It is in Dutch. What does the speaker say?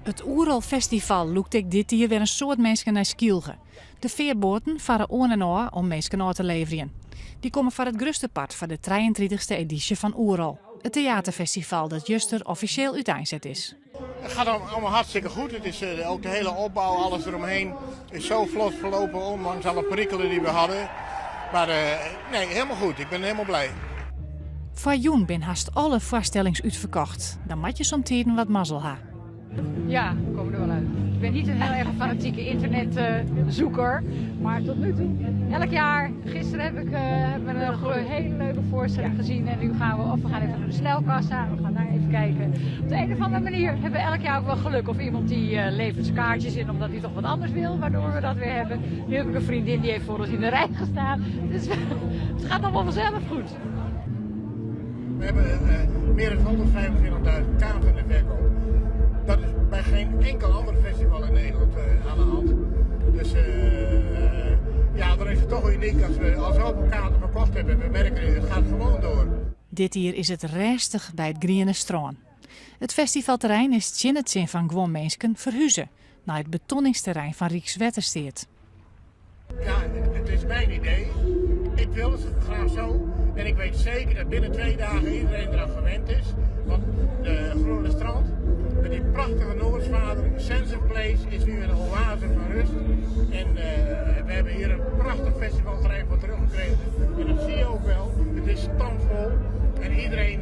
Het Oerol Festival loekt ik dit jaar weer een soort mensen naar Skielge. De veerboten varen oor en oor om mensen aan te leveren. Die komen van het grootste part van de 33e editie van Oerol. Het theaterfestival dat juster officieel uiteenzet is. Het gaat allemaal hartstikke goed. Het is ook de hele opbouw, alles eromheen is zo vlot verlopen, ondanks alle perikelen die we hadden. Maar nee, helemaal goed. Ik ben helemaal blij. Voor Joen ben haast alle voorstellings uitverkocht. Dan moet je soms tijden wat mazzel hebben. Ja, we komen er wel uit. Ik ben niet een heel erg fanatieke internetzoeker, maar tot nu toe. Elk jaar, gisteren hebben we een hele leuke voorstelling gezien en nu gaan we even naar de snelkassa. We gaan daar even kijken. Op de een of andere manier hebben we elk jaar ook wel geluk of iemand die levert zijn kaartjes in omdat hij toch wat anders wil, waardoor we dat weer hebben. Nu heb ik een vriendin die heeft voor ons in de rij gestaan. Dus het gaat allemaal vanzelf goed. We hebben meer dan 125.000 kaarten in de verkoop. Dat is bij geen enkel ander festival in Nederland aan de hand. Dus ja, dan is het toch uniek als we al zoveel kaarten verkocht hebben. We merken het gaat gewoon door. Dit hier is het restig bij het Griene Strand. Het festivalterrein is tjinnetsin van gewoon mensen verhuizen naar het betonningsterrein van Rijkswettersteert. Ja, het is mijn idee. Ik wil het graag zo. En ik weet zeker dat binnen 2 dagen iedereen eraan gewend is. Want de Groene Strand, met die prachtige Noordzwader, Sense of Place, is nu een oase van rust. En we hebben hier een prachtig festivalterrein voor teruggekregen. En dat zie je ook wel. Het is stampvol. En iedereen